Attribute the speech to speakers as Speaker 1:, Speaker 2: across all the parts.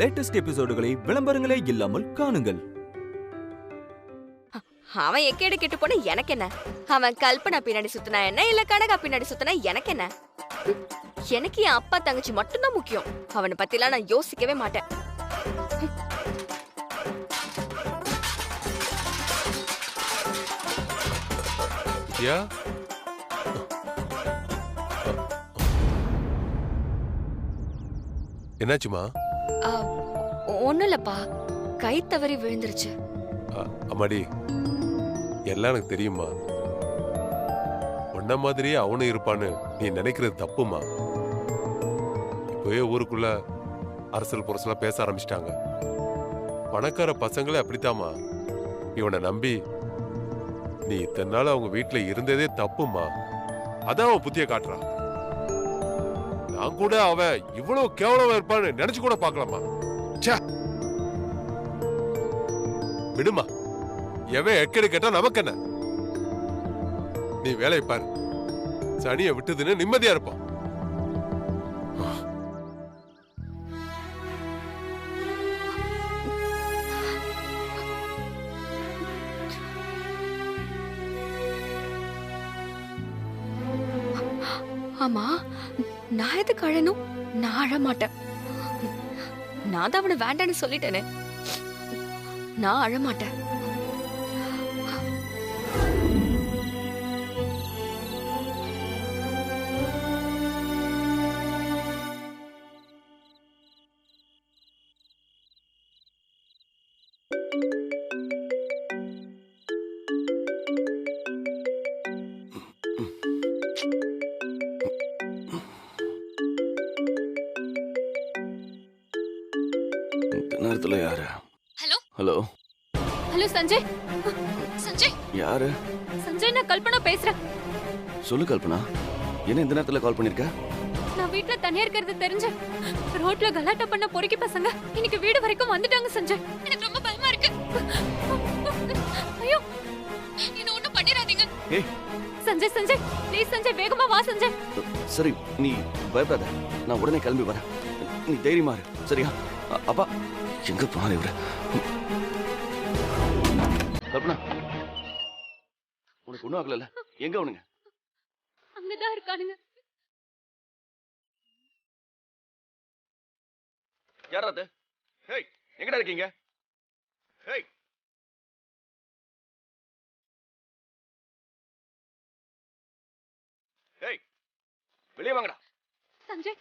Speaker 1: Latest எபிசோடுகளை விளம்பரங்களே இல்லாமல் காணுங்கள்.
Speaker 2: அவன் எக்கேடு கெட்டு போன எனக்கு என்ன? அவன் கல்பனா பின்னாடி சுத்தினா என்ன, இல்ல கனகா பின்னாடி சுத்தினா எனக்கு என்ன? எனக்கு என் அப்பா தங்கச்சி மட்டும்தான் முக்கியம். அவனை பத்திலாம் நான் யோசிக்கவே மாட்டேன்.
Speaker 3: என்னாச்சுமா?
Speaker 2: ஒண்ணும் இல்லப்பா, கை தவறி விழுந்துருச்சு.
Speaker 3: அம்மாடி, எல்லாம் எனக்கு தெரியுமா. உன்ன மாதிரியே அவனும் இருப்பான்னு நீ நினைக்கிறது தப்புமா. இப்பவே ஊருக்குள்ள அரசல் புரசலா பேச ஆரம்பிச்சிட்டாங்க. பணக்கார பசங்களே அப்படித்தாமா. இவனை நம்பி நீ இத்தனை நாள் அவங்க வீட்டுல இருந்ததே தப்புமா. அதான் அவன் புத்திய காட்டுறான். நான் கூட அவன் இவ்வளவு கேவலமா இருப்பான்னு நினைச்சு கூட பாக்கலாமா. விடுமா, எவன் எக்கடி கேட்டா நமக்கு என்ன? நீ வேலையை பாரு. சனியை விட்டுதுன்னு நிம்மதியா இருப்பான்.
Speaker 2: ஆமா, நான் எதுக்கு அழணும்? நான் அழ மாட்டேன். நான் தான் அவனை வேண்டான்னு சொல்லிட்டேனே. நான் அழ மாட்டேன்.
Speaker 4: நேரத்துல யாரு?
Speaker 2: Hello
Speaker 4: hello
Speaker 2: hello Sanjay. Sanjay
Speaker 4: யாரு?
Speaker 2: சஞ்சய், நான் கல்பனா பேசுறேன்.
Speaker 4: சொல்லு கல்பனா, என்ன இந்த நேரத்துல கால் பண்ணிருக்க?
Speaker 2: நான் வீட்ல தனியா இருக்கிறது தெரிஞ்சு ரோட்ல கலாட்டா பண்ண பொறுக்கி பசங்க இன்னைக்கு வீடு வரைக்கும் வந்துட்டாங்க சஞ்சய். எனக்கு ரொம்ப பயமா இருக்கு. ஐயோ, என்ன ஒண்ணும் பண்ணிராதீங்க.
Speaker 4: ஏய்
Speaker 2: சஞ்சய், சஞ்சய் ப்ளீஸ் சஞ்சய், வேகமா வா சஞ்சய்.
Speaker 4: சரி, நீ பயப்படாத, நான் உடனே கிளம்பி வரேன். நீ தைரியமா இரு, சரியா? அப்பா எங்க போனாரு இவரு? கல்பனா, உனக்கு ஒண்ணும் ஆகல? எங்க அவனுங்க?
Speaker 2: அங்கதான் இருக்கானுங்க.
Speaker 4: யாரா அது? ஹேய், எங்கடா இருக்கீங்க? ஹேய், ஹேய், வெளியே வாங்கடா.
Speaker 2: சஞ்சய்,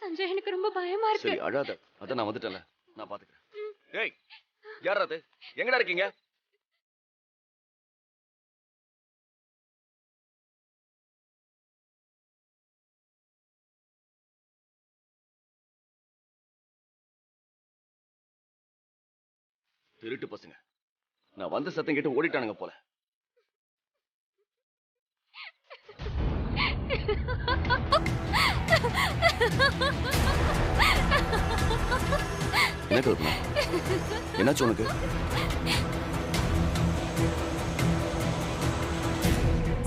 Speaker 2: சஞ்சய் எனக்கு ரொம்ப பயமா இருக்கு.
Speaker 4: சரி அழாத, அத நான் வந்துட்டேன்ல, நான் பாத்துக்கிறேன். ஹேய், யாரா அது? எங்கடா இருக்கீங்க? திருட்டு பசங்க, நான் வந்த சத்தம் கேட்டு ஓடிட்டானுங்க போல. என்ன கல்பனா, என்னாச்சு உனக்கு?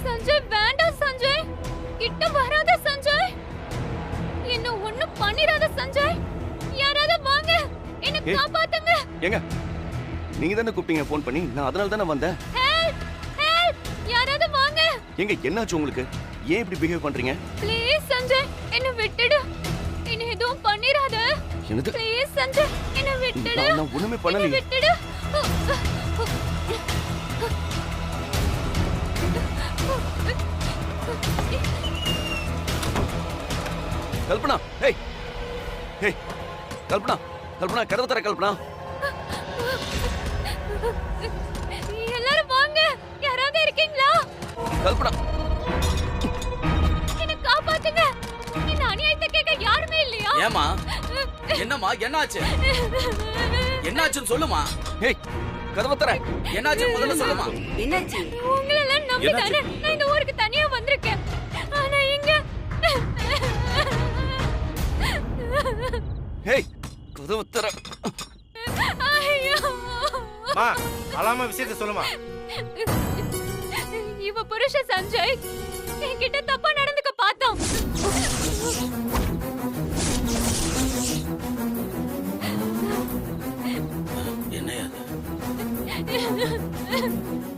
Speaker 2: சஞ்சய் வேண்டாம் சஞ்சய், கிட்ட வராத சஞ்சய், என்ன ஒண்ணும் பண்ணிராத சஞ்சய். யாராவது வாங்க, என்ன காப்பாத்துங்க.
Speaker 4: ஏங்க, நீங்க தானே கூப்பிட்டீங்க போன் பண்ணி? நான் அதனால தானே வந்தேன்.
Speaker 2: ஹெல்ப், ஹெல்ப், யாராவது வாங்க.
Speaker 4: ஏங்க என்னாச்சு உங்களுக்கு? ஏன் இப்படி பிஹேவ் பண்றீங்க?
Speaker 2: ப்ளீஸ் சஞ்சய், என்ன விட்டுடு. என்ன எதுவும் பண்ணிராத.
Speaker 4: என்னது?
Speaker 2: ப்ளீஸ் சஞ்சய், என்ன விட்டுடு.
Speaker 4: நான் ஒண்ணுமே பண்ணல.
Speaker 2: விட்டுடு.
Speaker 4: கல்பனா, ஹேய் ஹேய் கல்பனா, கல்பனா கதவு தர கல்பனா.
Speaker 2: எல்லாரும் வாங்க, யாராவது இருக்கீங்களா?
Speaker 4: கல்பனா,
Speaker 2: என்ன காப்பாத்துங்க. இந்த அநியாயத்தை கேட்க யாருமே இல்லையா?
Speaker 5: ஏமா, என்னம்மா, என்னாச்சு? என்னாச்சுன்னு சொல்லுமா.
Speaker 4: ஹேய், கதவு தர.
Speaker 5: என்னாச்சு முதல்ல சொல்லுமா.
Speaker 2: என்னாச்சு? உங்களை எல்லாம் நம்பி தானே நான் இந்த ஊருக்கு தனியா வந்திருக்கேன். ஆனா இங்க
Speaker 4: ஹேய், கதவு தர.
Speaker 2: ஐயோ
Speaker 6: மா, அலாம விஷயத்தை சொல்லுமா.
Speaker 2: இவ புருஷன் சஞ்சய் என்கிட்ட தப்பா நடந்துக்க பார்த்தான்.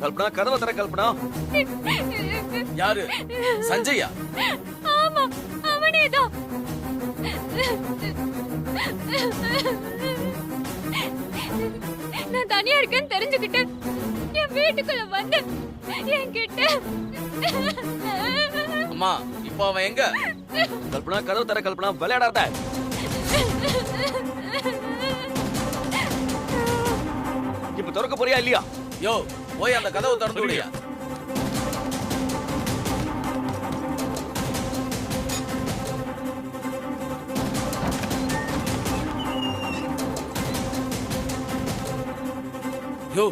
Speaker 4: கல்பனா கதவை தர கல்பனா.
Speaker 5: யாரு? சஞ்சயா?
Speaker 2: ஆமா, அவனேதான். நான் தனியா இருக்கேன்னு தெரிஞ்சுக்கிட்டு என் வீட்டுக்குள்ள வந்து என்கிட்ட
Speaker 5: அம்மா, இப்போ அவன் எங்க?
Speaker 4: கல்பனா கதவை தர கல்பனா, விளையாடாத. இப்ப திறக்க போறியா இல்லையா?
Speaker 5: யோ, போய் அந்த கதவை திறந்து விடுயா. யோ,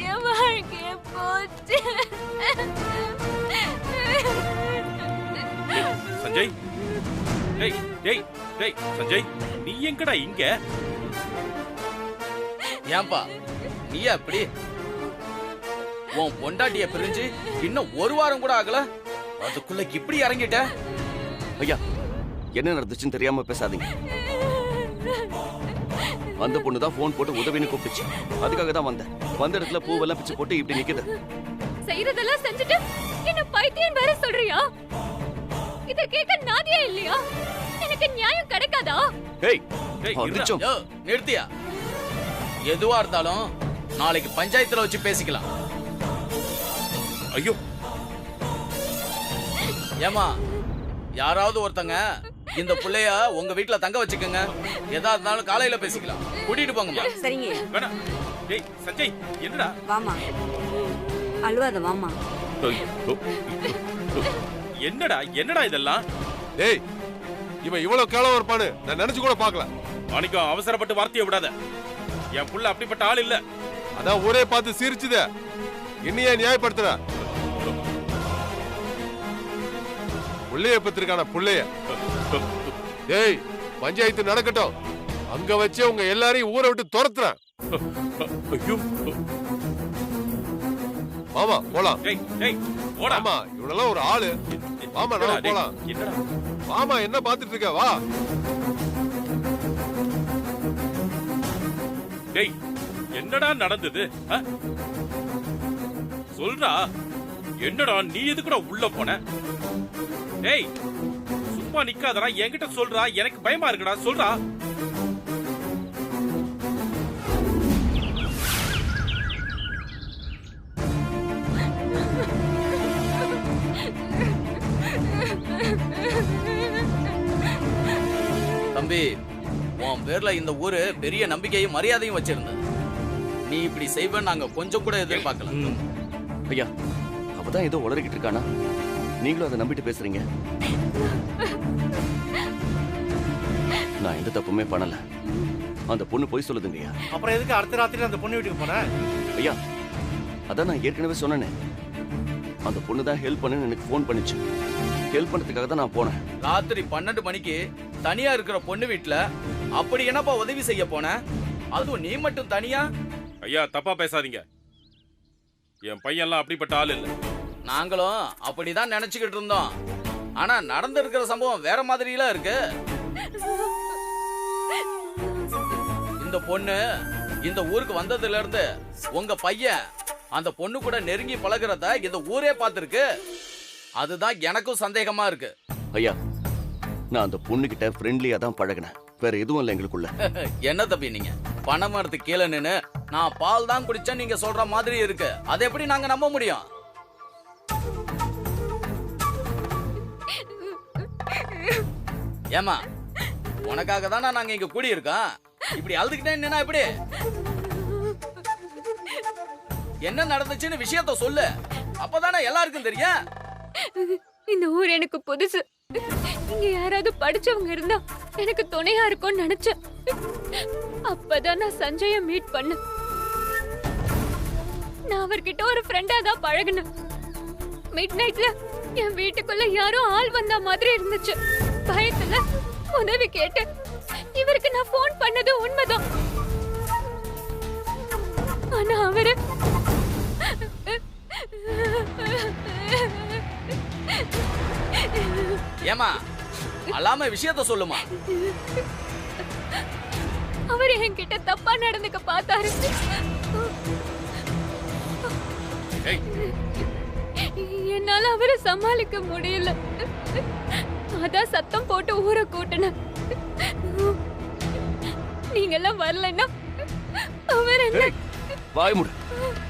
Speaker 2: என் வாழ்க்கைய போச்சு.
Speaker 7: சஞ்சய், டேய் டேய் டேய் சஞ்சய், நீ எங்கடா இங்க?
Speaker 5: ஏன்பா நீயா இப்படி? உன் பொண்டாட்டிய பிரிஞ்சு இன்னும் ஒரு வாரம் கூட ஆகல, அதுக்குள்ள இப்படி இறங்கிட்ட?
Speaker 4: ஐயா, என்ன நடந்துச்சுன்னு தெரியாம பேசாதீங்க. அந்த பொண்ணுதான் போன் போட்டு உதவின்னு கூப்பிடுச்சு. அதுக்காக தான் வந்தேன். வந்த இடத்துல பூவெல்லாம் பிச்சு போட்டு இப்படி நிக்குது.
Speaker 2: செய்யறதெல்லாம் செஞ்சுட்டு என்ன பைத்தியம் வேற சொல்றியா? இத கேட்க நாதியா இல்லையா? எனக்கு நியாயம் கிடைக்காதா?
Speaker 4: டேய்,
Speaker 7: டேய்,
Speaker 4: அடிச்சோம்.
Speaker 5: யோ, நிறுத்தியா? எதுவா இருந்தாலும் நாளைக்கு பஞ்சாயத்துல வச்சு பேசிக்கலாம்.
Speaker 7: ஐயோ,
Speaker 5: ஏமா, யாராவது ஒருத்தங்க இந்த புள்ளைய உங்க வீட்டுல தங்க வச்சுக்கோங்க. எதா இருந்தாலும் காலையில பேசிக்கலாம். கூட்டிட்டு போங்கம்மா.
Speaker 8: சரிங்க.
Speaker 7: வேணாம். டேய் சஞ்சய், என்னடா?
Speaker 8: வாமா, அழுவாத வாமா.
Speaker 7: என்னடா என்னடா இதெல்லாம்?
Speaker 3: டேய், இவன் இவ்வளவு கேளவா இருப்பான்னு நான் நினைச்சு கூட பார்க்கல.
Speaker 7: மாணிக்கம், அவசரப்பட்டு வார்த்தையை விடாத. என் புள்ள அப்படிப்பட்ட ஆள் இல்ல.
Speaker 3: அதான் ஊரே பார்த்து சிரிச்சுத. என்னையே நியாயப்படுத்துற? புள்ளைய பத்திருக்கான புள்ளைய. டேய், பஞ்சாயத்து நடக்கட்டும். அங்க வச்சு உங்க எல்லாரையும் ஊரை விட்டு துரத்துறேன்.
Speaker 7: ஐயோ,
Speaker 3: மாமா போலாம்.
Speaker 7: டேய் டேய் ஓடா.
Speaker 3: ஆமா, இவனெல்லாம் ஒரு ஆளு. மாமா
Speaker 7: என்னடா,
Speaker 3: நான்
Speaker 7: டேய்,
Speaker 3: போலாம்.
Speaker 7: என்னடா?
Speaker 3: மாமா என்ன பாத்துட்டு இருக்க? வா.
Speaker 7: டேய், என்னடா நடந்தது? சொல்றா. என்னடா நீ எதுக்குடா உள்ள போன? டேய், சும்மா நிக்காதடா, என்கிட்ட சொல்றா. எனக்கு பயமா இருக்குடா, சொல்றா.
Speaker 5: தம்பி, உன் பேர்ல இந்த ஊரு பெரிய நம்பிக்கையும் மரியாதையும் வச்சிருந்தது. நீ இப்படி செய்வேன்னு நாங்க கொஞ்சம் கூட எதிர்பார்க்கல.
Speaker 4: ஐயா, அவதான் ஏதோ உளறிக்கிட்டு இருக்கானா? நீங்களும் அதை நம்பிட்டு பேசுறீங்க. நான் எந்த தப்புமே பண்ணல. அந்த பொண்ணு போய் சொல்லுதுங்கய்யா.
Speaker 6: அப்புறம் எதுக்கு அடுத்த ராத்திரி அந்த பொண்ணு வீட்டுக்கு போன?
Speaker 4: ஐயா, அதான் நான் ஏற்கனவே சொன்னேனே. அந்த பொண்ணு தான் ஹெல்ப் பண்ணுன்னு எனக்கு ஃபோன் பண்ணிச்சு. ஹெல்ப் பண்ணதுக்காக தான் நான் போனேன்.
Speaker 5: ராத்திரி 12 மணிக்கு தனியா இருக்கிற பொண்ணு வீட்டுல அப்படி என்னப்பா உதவி செய்ய போன? அதுவும் நீ மட்டும் தனியா?
Speaker 7: ஐயா, தப்பா பேசாதீங்க. என் பையன்லாம் அப்படிப்பட்ட ஆள் இல்ல.
Speaker 5: நாங்களும் அப்படிதான் நினைச்சுக்கிட்டு இருந்தோம். ஆனா நடந்திருக்கிற சம்பவம் வேற மாதிரிலாம் இருக்கு. இந்த பொண்ணு இந்த ஊருக்கு வந்ததுல இருந்து உங்க பையன் அந்த பொண்ணு கூட நெருங்கி பழகுறத இந்த ஊரே பார்த்திருக்கு. அதுதான் எனக்கும் சந்தேகமா இருக்கு.
Speaker 4: ஐயா, நான் அந்த பொண்ணுகிட்ட ஃப்ரெண்ட்லியா தான் பழகினேன். வேற எதுவும் இல்லை எங்களுக்குள்ள.
Speaker 5: என்ன தம்பி நீங்க பணம் எடுத்து கீழே நின்னு நான் பால் தான் குடிச்சேன் நீங்க சொல்ற மாதிரி இருக்கு. அதை எப்படி நாங்க நம்ப முடியும்? ஏமா, உனக்காக தானே நாங்க இங்க கூடி இருக்கோம். இப்படி அழுதுகிட்டே நின்னா எப்படி? என்ன நடந்துச்சுன்னு விஷயத்த சொல்லு. அப்பதானே எல்லாருக்கும் தெரியும்.
Speaker 2: இந்த ஊர் எனக்கு புதுசு. இங்க யாராவது படிச்சவங்க இருந்தா எனக்கு துணையா இருக்கும்னு நினைச்சேன். அப்பதான் நான் சஞ்சய மீட் பண்ண. நான் அவர்கிட்ட ஒரு ஃப்ரெண்டா தான் பழகினேன். மிட் நைட்ல என் வீட்டுக்குள்ள யாரோ ஆள் வந்த மாதிரி இருந்துச்சு. பயத்துல உதவி கேட்டு இவருக்கு நான் போன் பண்ணது உண்மைதான். ஆனா அவரு
Speaker 5: ஏமா அல்லாம விஷயத்த சொல்லுமா.
Speaker 2: அவர் என்கிட்ட தப்பா நடந்துக்க பார்த்தாரு.
Speaker 7: ஏய்,
Speaker 2: என்னால அவரை சமாளிக்க முடியல. அதான் சத்தம் போட்டு ஊரை கூட்டினேன். நீங்க எல்லாம் வரலன்னா அவர் என்ன
Speaker 4: ஏய், வாய் மூடு.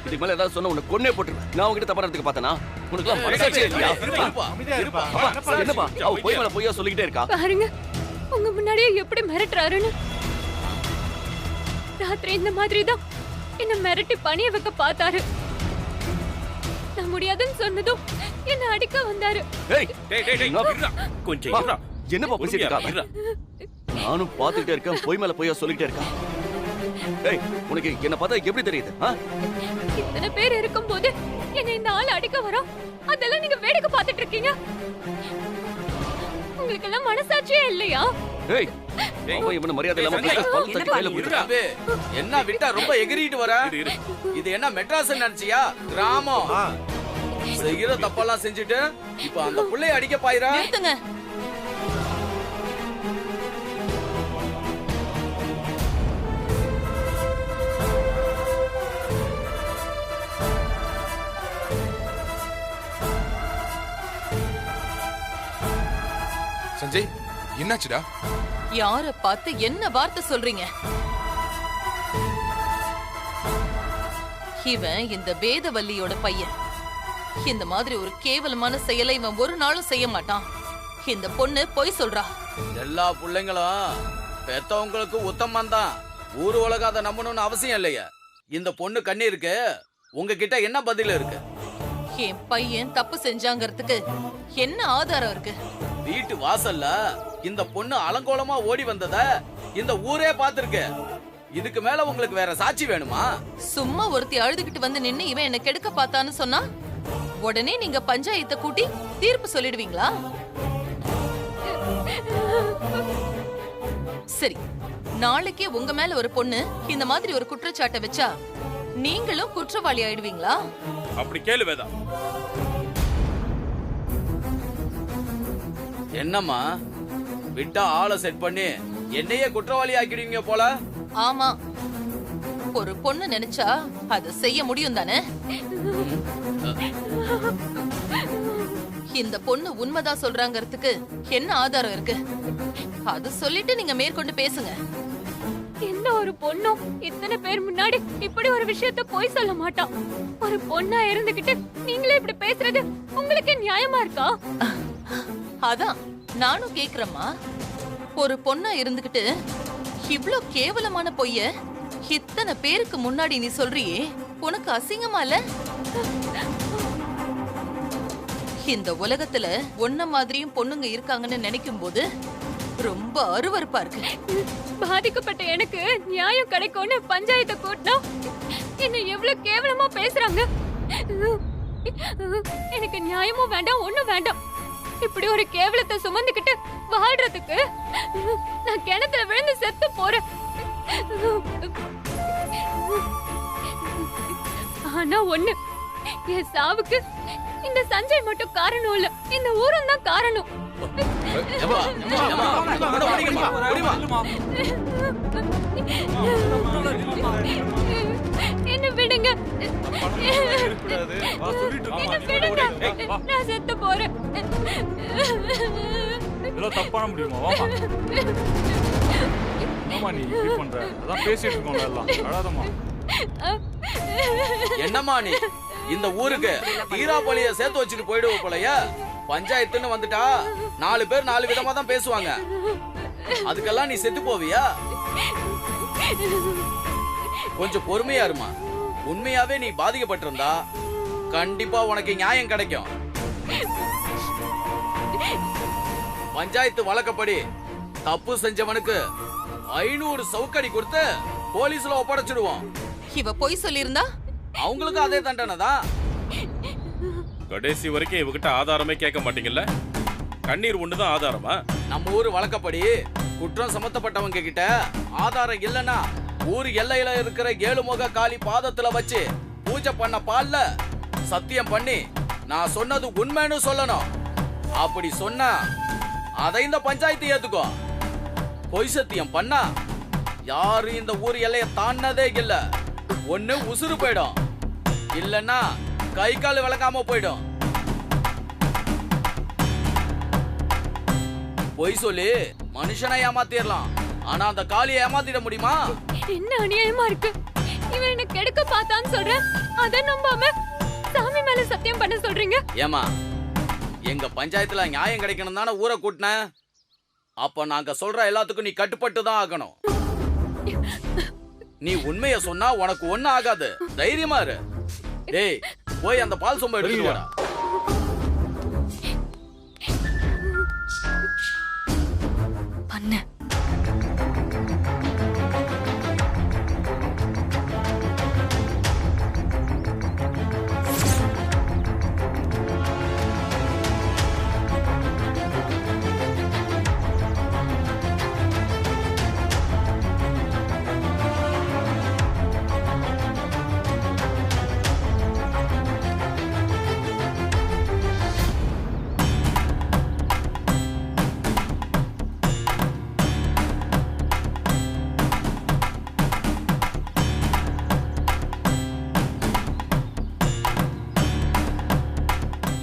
Speaker 4: இதுக்கு மேல ஏதாவது சொன்னா உன்னை கொன்னே போட்டுருவேன். நான் உன்கிட்ட தப்பா நடந்துக்க பார்த்தனா? உனக்குலாம் மனசாட்சியே இல்லையா?
Speaker 6: அமைதியா இருப்பா.
Speaker 4: அப்பா, என்னப்பா அவ போய் மேல பொய்யா சொல்லிக்கிட்டே இருக்கா?
Speaker 2: பாருங்க உங்க முன்னாடியே எப்படி மிரட்டுறாருன்னு. ராத்திரி இந்த மாதிரி தான் என்ன மிரட்டி பணிய வைக்க பார்த்தாரு. நான் முடியாதுன்னு சொன்னதும் என்ன அடிக்க வந்தாரு.
Speaker 4: ஏய்,
Speaker 7: டேய், டேய், டேய்,
Speaker 4: என்ன-
Speaker 7: இருடா. கொஞ்சம்
Speaker 4: பா,
Speaker 7: இருடா.
Speaker 4: என்னப்பா பேசிட்டு இருக்கா?
Speaker 7: இருடா.
Speaker 4: நானும் பாத்துக்கிட்டே இருக்கேன், பொய் மேல பொய்யா சொல்லிக்கிட்டே இருக்கேன். ஏய், உனக்கு என்ன பார்த்தா எப்படி தெரியுது? ஆ?
Speaker 2: இத்தனை பேர் இருக்கும்போது என்ன இந்த ஆள் அடிக்க வரோம். அதெல்லாம் நீங்க வேடிக்கை பார்த்துட்டு இருக்கீங்க. உங்களுக்கு எல்லாம் மனசாட்சியே இல்லையா?
Speaker 4: ஏய், அவன் இவனை மரியாதை இல்லாம
Speaker 7: சஞ்சய்,
Speaker 4: பேசுற பல்ல தட்டி கையில
Speaker 5: இருடா.
Speaker 4: குடுத்துறா.
Speaker 5: என்ன விட்டா ரொம்ப எகிரிட்டு வர?
Speaker 7: இரு.
Speaker 5: இது என்ன மெட்ராஸ் நினைச்சியா? கிராமம்.
Speaker 6: ஆ,
Speaker 5: செய்யற தப்பெல்லாம் செஞ்சுட்டு இப்ப அந்த புள்ளைய அடிக்க பாயிரா?
Speaker 9: நிறுத்துங்க.
Speaker 10: சஞ்சய், என்னாச்சுடா?
Speaker 9: யார பார்த்து என்ன வார்த்தை சொல்றீங்க? இவன் இந்த வேதவல்லியோட பையன். இந்த மாதிரி ஒரு கேவலமான செயலை இவன் ஒரு நாளும் செய்ய மாட்டான். இந்த பொண்ணு பொய் சொல்றா.
Speaker 5: எல்லா பிள்ளைங்களும் பெத்தவங்களுக்கு உத்தமம் தான். ஊர் உலகம் அதை நம்பணும்னு அவசியம் இல்லையா? இந்த பொண்ணு கண்ணீருக்கு உங்ககிட்ட என்ன பதில் இருக்கு?
Speaker 9: என் பையன் தப்பு செஞ்சாங்கிறதுக்கு என்ன ஆதாரம் இருக்கு?
Speaker 5: வீட்டு வாசல்ல இந்த பொண்ணு அலங்கோலமா ஓடி வந்தத இந்த ஊரே பார்த்திருக்கு. இதுக்கு மேல உங்களுக்கு வேற சாட்சி வேணுமா?
Speaker 9: சும்மா ஒருத்தி அழுதுகிட்டு வந்து நின்னு இவன் என்ன கெடுக்க பார்த்தான்னு சொன்னா உடனே நீங்க பஞ்சாயத்தை கூட்டி தீர்ப்பு சொல்லிடுவீங்களா? சரி, நாளைக்கே உங்க மேல ஒரு பொண்ணு இந்த மாதிரி ஒரு குற்றச்சாட்டை வச்சா நீங்களும் குற்றவாளி ஆயிடுவீங்களா?
Speaker 7: அப்படி கேளு வேதா.
Speaker 5: என்னம்மா விட்டா ஆளை செட் பண்ணி என்னையே குற்றவாளி ஆக்கிடுவீங்க போல.
Speaker 9: ஆமா, ஒரு பொண்ணு நினைச்சா அதை செய்ய முடியும் தானே? இந்த பொண்ணு உண்மைதான் சொல்றாங்கிறதுக்கு என்ன ஆதாரம் இருக்கு? அது சொல்லிட்டு நீங்க மேற்கொண்டு பேசுங்க.
Speaker 2: எந்த ஒரு பொண்ணும் இத்தனை பேர் முன்னாடி இப்படி ஒரு விஷயத்த போய் சொல்ல மாட்டான். ஒரு பொண்ணா இருந்துகிட்டு நீங்களே இப்படி பேசுறது உங்களுக்கு நியாயமா இருக்கா?
Speaker 9: அதான் நானும் கேக்குறேம்மா. ஒரு பொண்ணா இருந்துகிட்டு இவ்ளோ கேவலமான பொய்ய இத்தனை பேருக்கு முன்னாடி நீ சொல்றியே, உனக்கு அசிங்கமா இல்ல? இந்த உலகத்துல ஒன்ன மாதிரியும் பொண்ணுங்க இருக்காங்கன்னு நினைக்கும் போது ரொம்ப அருவருப்பா இருக்கு.
Speaker 2: பாதிக்கப்பட்ட எனக்கு நியாயம் கிடைக்கும்னு பஞ்சாயத்தை கூட்டினா என்ன எவ்வளவு கேவலமா பேசுறாங்க. எனக்கு நியாயமும் வேண்டாம், ஒண்ணும் வேண்டாம். இப்படி ஒரு கேவலத்தை சுமந்துக்கிட்டு வாழ்றதுக்கு நான் கிணத்துல விழுந்து செத்து போறேன். ஆனா ஒண்ணு, என் சாவுக்கு இந்த சஞ்சய் மட்டும் காரணம் இல்ல, இந்த ஊரும் தான் காரணம்.
Speaker 5: ஏம்மா, ஏம்மா, ஏம்மா, இந்த பொண்ணை பிடிங்கம்மா, பிடிம்மா.
Speaker 2: என்ன விடுங்க, என்ன விடுங்க, நான் செத்து போறேன்.
Speaker 11: இதெல்லாம் தப்பான முடியுமா? வாமா. என்னம்மா நீ இப்படி பண்ற? அதான் பேசிட்டு இருக்கோம்ல எல்லாம். அழாதம்மா.
Speaker 5: என்னம்மா நீ இந்த ஊருக்கு தீராபலிய சேர்த்து வச்சுட்டு போயிடுவ போலயா? பஞ்சாயத்துன்னு வந்துட்டா 4 பேர் 4 விதமா தான் பேசுவாங்க. அதுக்கெல்லாம் நீ செத்து போவியா? கொஞ்சம் பொறுமையா இருமா. உண்மையாவே நீ பாதிக்கப்பட்டிருந்தா கண்டிப்பா உனக்கு நியாயம் கிடைக்கும். பஞ்சாயத்து வழக்கப்படி தப்பு செஞ்சவனுக்கு 500 சவுக்கடி கொடுத்து போலீஸ்ல ஒப்படைச்சிடுவோம்.
Speaker 9: இவ பொய் சொல்லியிருந்தா
Speaker 5: அவங்களுக்கு அதே தண்டனை தான்.
Speaker 7: கடைசி வரைக்கும் இவகிட்ட ஆதாரமே கேட்க மாட்டீங்கல்ல? கண்ணீர் ஒண்ணுதான் ஆதாரமா?
Speaker 5: நம்ம ஊர் வழக்கப்படி குற்றம் சமத்தப்பட்டவங்க கிட்ட ஆதாரம் இல்லனா ஊர் எல்லையில இருக்கிற 7 முக காளி பாதத்துல வச்சு பூஜை பண்ண பால்ல சத்தியம் பண்ணி நான் சொன்னது உண்மைன்னு சொல்லணும். அப்படி சொன்னா அதை இந்த பஞ்சாயத்து ஏத்துக்கோ. பொய் சத்தியம் பண்ணா யாரும் இந்த ஊர் எல்லைய தாண்டதே இல்ல. ஒண்ணு உசுறு போயிடும், இல்லன்னா கை கால் விளக்காம போயிடும். பொய் சொல்லி மனுஷனை ஏமாத்திடலாம், ஆனா அந்த காளியை ஏமாத்திட முடியுமா?
Speaker 2: என்ன அநியாயமா இருக்கு. இவன் என்ன கெடுக்க பார்த்தான்னு சொல்றேன், அத நம்பாம சாமி மேல சத்தியம் பண்ண சொல்றீங்க.
Speaker 5: ஏமா, எங்க பஞ்சாயத்துல நியாயம் கிடைக்கணும் தானே ஊரை கூட்டின. அப்ப நாங்க சொல்ற எல்லாத்துக்கும் நீ கட்டுப்பட்டு தான் ஆகணும். நீ உண்மைய சொன்னா உனக்கு ஒண்ணு ஆகாது, தைரியமா இரு. டேய், போய் அந்த பால் சொம்ப எடுத்துட்டு வாடா.
Speaker 2: பண்ண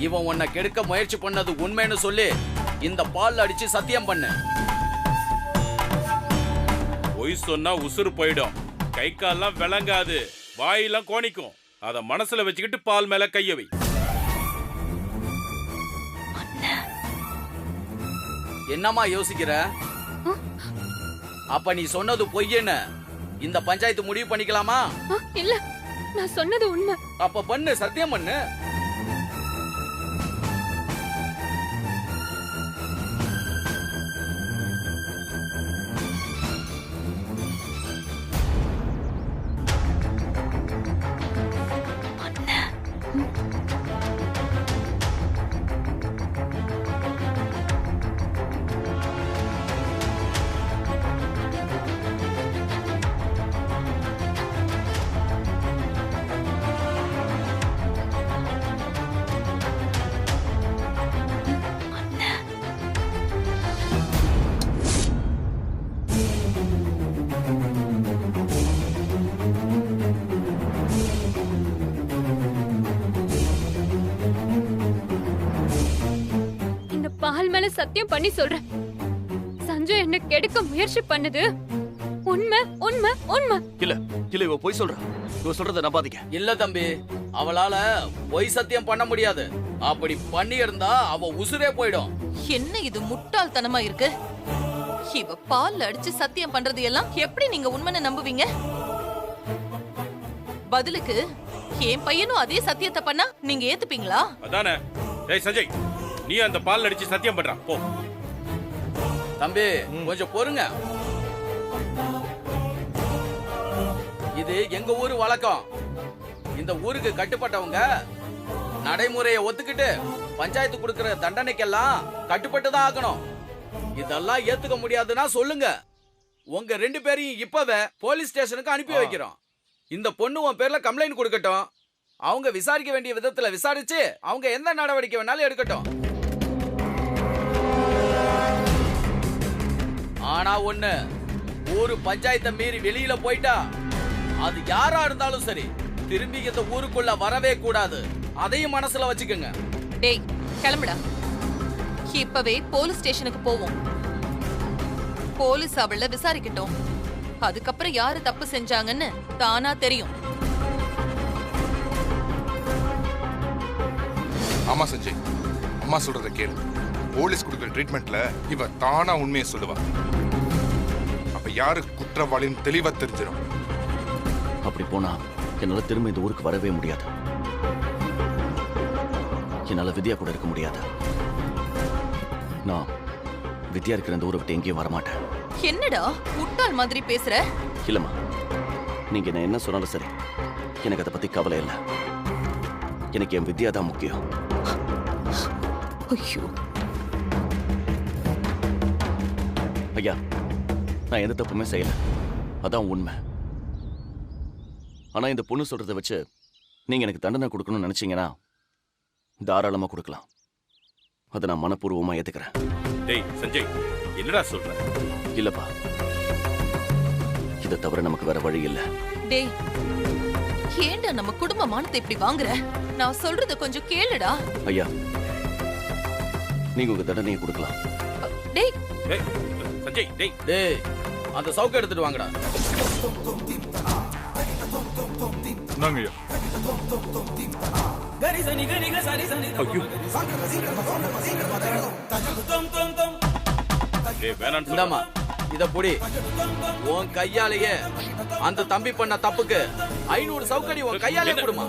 Speaker 5: இவன் உன்னை கெடுக்க முயற்சி பண்ணது உண்மைன்னு சொல்லி இந்த பால் அடிச்சு சத்தியம் பண்ணு.
Speaker 7: பொய் சொன்னா உசுறு போயிடும், கை கால்லாம் விளங்காது, வாயெல்லாம் கோணிக்கும். அத மனசுல வச்சுக்கிட்டு பால் மேல கைய வை.
Speaker 5: என்னம்மா யோசிக்கிற? அப்ப நீ சொன்னது பொய்யன்னு இந்த பஞ்சாயத்து முடிவு பண்ணிக்கலாமா?
Speaker 2: இல்ல, நான் சொன்னது உண்மை.
Speaker 5: அப்ப பண்ணு, சத்தியம் பண்ணு.
Speaker 2: பால் மேல சத்தியம் பண்ணி சொல்றேன், சஞ்சய் என்ன கெடுக்க முயற்சி பண்ணது உண்மை உண்மை உண்மை.
Speaker 4: இல்ல இல்ல, இவ பொய் சொல்றா. இவ சொல்றத நம்பாதீங்க.
Speaker 5: இல்ல தம்பி, அவளால பொய் சத்தியம் பண்ண முடியாது. அப்படி பண்ணி இருந்தா அவ உசுரே போயிடும்.
Speaker 9: என்ன இது முட்டாள்தனமா இருக்கு? இவ பால் அடிச்சு சத்தியம் பண்றது எல்லாம் எப்படி நீங்க உண்மைன்னு நம்புவீங்க? பதிலுக்கு என் பையனும் அதே சத்தியத்தை பண்ணா நீங்க ஏத்துப்பீங்களா?
Speaker 7: அதானே. ஏய் சஞ்சய், நீ அந்த பால் அடிச்சு சத்தியம் பண்றா போ.
Speaker 5: தம்பி கொஞ்சம் பொறுங்க, இது எங்க ஊரு வழக்கம். இந்த ஊருக்கு கட்டுப்பட்டவங்க நடைமுறையை ஒத்துக்கிட்டு பஞ்சாயத்து கொடுக்கிற தண்டனைக்கெல்லாம் கட்டுப்பட்டு தான் ஆகணும். இதெல்லாம் ஏத்துக்க முடியாதுன்னா சொல்லுங்க, உங்க 2 பேரையும் இப்பவே போலீஸ் ஸ்டேஷனுக்கு அனுப்பி வைக்கிறோம். இந்த பொண்ணு உன் பேர்ல கம்ப்ளைண்ட் கொடுக்கட்டும். அவங்க விசாரிக்க வேண்டிய விதத்துல விசாரிச்சு அவங்க எந்த நடவடிக்கை வேணாலும் எடுக்கட்டும். ஆனா ஒண்ணு, ஊரு பஞ்சாயத்தை மீறி வெளியில போயிட்டா அது யாரா இருந்தாலும் சரி திரும்பி இந்த ஊருக்குள்ள வரவே கூடாது. அதையும் மனசுல வச்சுக்கோங்க.
Speaker 9: டேய் கிளம்புடா, இப்பவே போலீஸ் ஸ்டேஷனுக்கு போவோம். போலீஸ் அவள விசாரிக்கட்டும், அதுக்கப்புறம் யாரு தப்பு செஞ்சாங்கன்னு தானா தெரியும்.
Speaker 10: ஆமா சஞ்சய், அம்மா சொல்றத கேளு. போலீஸ் கொடுக்கிற ட்ரீட்மெண்ட்ல இவ தானா உண்மையை சொல்லுவா. அப்ப யாரு குற்றவாளின்னு தெளிவா தெரிஞ்சிடும்.
Speaker 4: அப்படி போனா என்னால திரும்ப இந்த ஊருக்கு வரவே முடியாது. என்னால வித்யா கூட இருக்க முடியாது. நான் வித்யா இருக்கிற இந்த ஊரை விட்டு எங்கேயும் வரமாட்டேன்.
Speaker 9: என்னடா முட்டாள் மாதிரி பேசுற?
Speaker 4: இல்லம்மா, நீங்க என்ன சொன்னாலும் சரி, எனக்கு அதை பத்தி கவலை இல்லை. எனக்கு என் வித்யா தான் முக்கியம்.
Speaker 9: ஐயோ
Speaker 4: ஐயா, நான் எந்த தப்புமே செய்யல, அதான் உண்மை. ஆனா இந்த பொண்ணு சொல்றதை வச்சு நீங்க எனக்கு தண்டனை கொடுக்கணும்னு நினைச்சீங்கன்னா தாராளமா கொடுக்கலாம். அதை நான் மனப்பூர்வமா ஏத்துக்கிறேன்.
Speaker 7: டேய் சஞ்சய், என்னடா சொல்ற?
Speaker 4: இல்லப்பா, இதை தவிர நமக்கு வேற வழி இல்ல.
Speaker 9: டேய், ஏண்டா நம்ம குடும்ப மானத்தை இப்படி வாங்குற? நான் சொல்றத கொஞ்சம் கேளுடா.
Speaker 4: ஐயா, நீங்க உங்க தண்டனையை கொடுக்கலாம்.
Speaker 9: டேய்
Speaker 7: டேய் சஞ்சய், டேய்
Speaker 5: டேய், அந்த சவுக்கு எடுத்துட்டு வாங்கடா.
Speaker 11: இந்தாங்க ஐயா.
Speaker 7: ஐயோ. டேய் வேணான்னு
Speaker 5: இந்தாம்மா,
Speaker 7: சொல்றேன்.
Speaker 5: இத புடி. உன் கையாலேயே அந்த தம்பி பண்ண தப்புக்கு 500 சவுக்கடி உன் கையாலே கொடுமா.